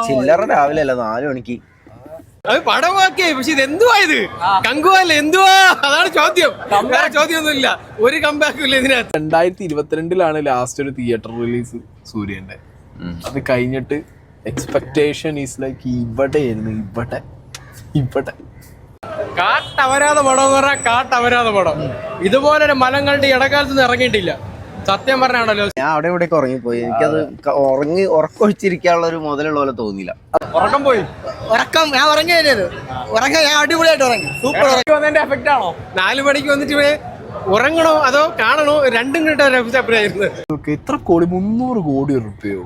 ചില്ലറ രാവിലെ അല്ല 4 മണിക്ക് അത് പടമാക്കിയേ. പക്ഷെ ഇത് എന്തുവാ ഇത്? കങ്കുവല്ലേ എന്തുവാ? അതാണ് ചോദ്യം. വേറെ ചോദ്യമൊന്നുമില്ല. ഒരു കമ്പാക്കും ഇല്ല ഇതിനകത്ത്. 2022 ലാസ്റ്റ് ഒരു തിയേറ്റർ റിലീസ് സൂര്യന്റെ. അത് കഴിഞ്ഞിട്ട് എക്സ്പെക്ടേഷൻ ഈസ് ലൈക്ക് ഇവിടെയായിരുന്നു. ഇവിടെ കാട്ടവരാത പടം എന്ന് പറഞ്ഞാൽ കാട്ടവരാത പടം. ഇതുപോലൊരു മലങ്ങളുടെ ഇടക്കാലത്ത് ഇറങ്ങിയിട്ടില്ല. സത്യം പറഞ്ഞാണല്ലോ. ഞാൻ അവിടെ ഇവിടെ ഉറങ്ങിപ്പോയി. എനിക്കത് ഉറക്കൊഴിച്ചിരിക്കാനുള്ള ഒരു മുതലുള്ള പോലെ തോന്നിയില്ല. ഉറക്കം പോയി. ഞാൻ ഉറങ്ങിയത് ഞാൻ അടിപൊളിയായിട്ട് ഉറങ്ങി. സൂപ്പർ വന്നതിന്റെ എഫക്റ്റ് ആണോ? 4 മണിക്ക് വന്നിട്ട് ഉറങ്ങണോ അതോ കാണണോ രണ്ടും കിട്ട അഭിപ്രായമായിരുന്നു. എത്ര കോടി? 300 കോടി റുപ്യയോ?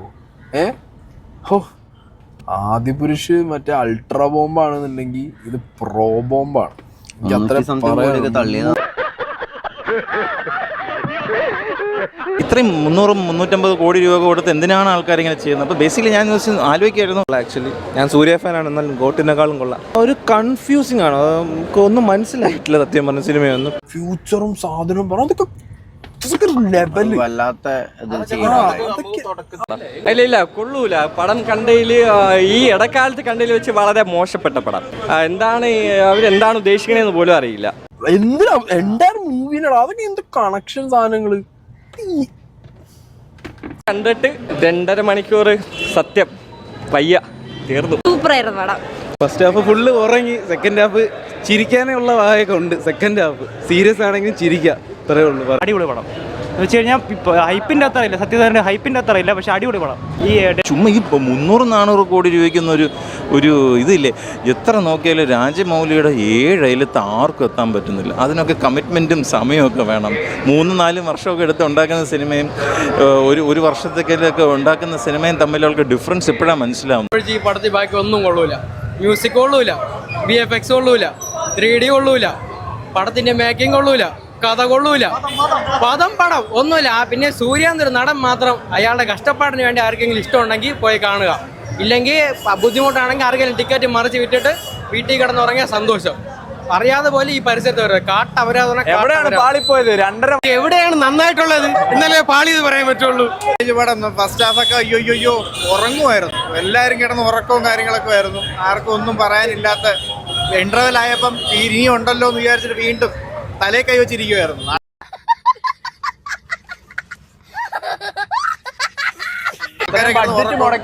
ആദിപുരുഷ് മറ്റേ അൾട്രാ ബോംബാണെന്നുണ്ടെങ്കിൽ ഇത് പ്രോ ബോംബാണ്. ഇത്രയും 300-350 കോടി രൂപ കൊടുത്ത് എന്തിനാണ് ആൾക്കാർ ഇങ്ങനെ ചെയ്യുന്നത്? അപ്പോൾ ബേസിക്കലി ഞാൻ ആലോചിക്കായിരുന്നു. ആക്ച്വലി ഞാൻ സൂര്യ ഫാനാണ്, എന്നാലും ഗോട്ടിനേക്കാളും കൊള്ളാം. ഒരു കൺഫ്യൂസിങ് ആണ്, നമുക്ക് ഒന്നും മനസ്സിലായിട്ടില്ല സത്യം പറഞ്ഞ സിനിമയൊന്നും. ഫ്യൂച്ചറും സാധനവും പറഞ്ഞു വല്ലാത്ത ഇല്ല കൊള്ളൂല. പടം കണ്ടതിൽ ഈ ഇടക്കാലത്ത് കണ്ടതിൽ വെച്ച് വളരെ മോശപ്പെട്ട പടം. അവരെന്താണ് ഉദ്ദേശിക്കണേന്ന് പോലും അറിയില്ല. എന്താണ് മൂവിയിലാണ് അതൊക്കെ എന്ത് കണക്ഷൻ സാധനങ്ങള് കണ്ടിട്ട് 2.5 മണിക്കൂർ സത്യം വയ്യ, തീർന്നു. സൂപ്പറായിരുന്നു പടം. ഫസ്റ്റ് ഹാഫ് ഫുള്ള് ഉറങ്ങി, സെക്കൻഡ് ഹാഫ് ചിരിക്കാനേ ഉള്ള വായൊക്കെ ഉണ്ട്. സെക്കൻഡ് ഹാഫ് സീരിയസ് ആണെങ്കിലും ചിരിക്കാം, അത്രേ ഉള്ളൂ. അടിപൊളി പടം എന്ന് വെച്ച് കഴിഞ്ഞാൽ ഹൈപ്പിൻ്റെ അത്ര ഇല്ല, സത്യത്തിൽ ഹൈപ്പിൻ്റെ അത്ര ഇല്ല, പക്ഷെ അടിപൊളി പടം. ഈ ചുമ്മാ ഈ 300-400 കോടി രൂപയ്ക്കൊന്നും ഒരു ഇതില്ലേ. എത്ര നോക്കിയാലും രാജമൗലിയുടെ 7 അയലത്ത് ആർക്കും എത്താൻ പറ്റുന്നില്ല. അതിനൊക്കെ കമ്മിറ്റ്മെൻറ്റും സമയമൊക്കെ വേണം. 3-4 വർഷമൊക്കെ എടുത്ത് ഉണ്ടാക്കുന്ന സിനിമയും ഒരു വർഷത്തേക്കൊക്കെ ഉണ്ടാക്കുന്ന സിനിമയും തമ്മിലുള്ള ഡിഫറൻസ് ഇപ്പോഴാണ് മനസ്സിലാവും. ഈ പടത്തിൽ ബാക്കി ഒന്നും കൊള്ളൂല. മ്യൂസിക് കൊള്ളൂല, VFX കൊള്ളൂല, 3D കൊള്ളൂല, പടത്തിന്റെ മേക്കിംഗ് കൊള്ളൂല, കഥ കൊള്ളൂല, പടം ഒന്നുമില്ല. പിന്നെ സൂര്യാന്തൊരു നടൻ മാത്രം അയാളുടെ കഷ്ടപ്പാടിന് വേണ്ടി ആർക്കെങ്കിലും ഇഷ്ടമുണ്ടെങ്കിൽ പോയി കാണുക. ഇല്ലെങ്കിൽ ബുദ്ധിമുട്ടാണെങ്കിൽ ആർക്കെങ്കിലും ടിക്കറ്റ് മറിച്ച് വിട്ടിട്ട് വീട്ടിൽ കിടന്നുറങ്ങിയ സന്തോഷം. അറിയാതെ പോലെ ഈ പരിസരത്ത് വരുന്നത് എവിടെയാണ് നന്നായിട്ടുള്ളത് ഇന്നലെ പാളിയത് പറയാൻ പറ്റുള്ളൂ. ഫസ്റ്റ് ഹാഫൊക്കെ അയ്യോ ഉറങ്ങുമായിരുന്നു. എല്ലാവരും കിടന്ന് ഉറക്കവും കാര്യങ്ങളൊക്കെ ആയിരുന്നു. ആർക്കും ഒന്നും പറയാനില്ലാത്ത ഇന്റർവെൽ ആയപ്പം ഇനി ഉണ്ടല്ലോ എന്ന് വിചാരിച്ചിട്ട് വീണ്ടും തലേ കൈ വെച്ചിരിക്കുവായിരുന്നു.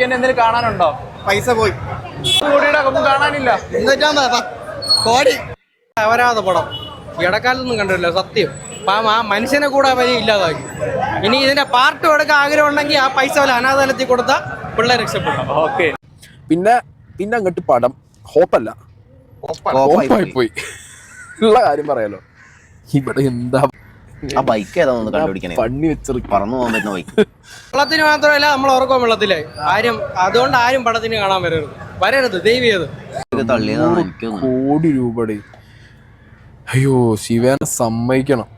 എന്തെങ്കിലും കാണാനുണ്ടോ? പൈസ പോയി, കാണാനില്ല. അവരാതെ പടം ഇടക്കാലത്തൊന്നും കണ്ടിട്ടില്ല സത്യം. ആ മനുഷ്യനെ കൂടെ വലിയ ഇല്ലാതാക്കി. ഇനി ഇതിന്റെ പാർട്ട് എടുക്കാൻ ആഗ്രഹം ഉണ്ടെങ്കിൽ ആ പൈസ പോലെ അനാഥാലയത്തിൽ കൊടുത്താൽ പിള്ളേർ രക്ഷപ്പെടും. ഓക്കെ. പിന്നെ അങ്ങോട്ട് പടം ഹോപ്പല്ല, പോയി ഉള്ള കാര്യം പറയാലോ. ഇവിടെ എന്താ ആ ബൈക്ക് ഏതാണെന്ന് കണ്ടുപിടിക്കണേ. പണി വെച്ചത് പറന്നു പോകാൻ പറ്റുന്ന ബൈക്ക്. വെള്ളത്തിന് മാത്രമല്ല നമ്മൾ ഉറക്കം വെള്ളത്തിലെ അതുകൊണ്ട് ആരും പടത്തിന് കാണാൻ വരരുത് ദൈവീയത്. 100 കോടി രൂപയുടെ. അയ്യോ ശിവനെ സമ്മതിക്കണം.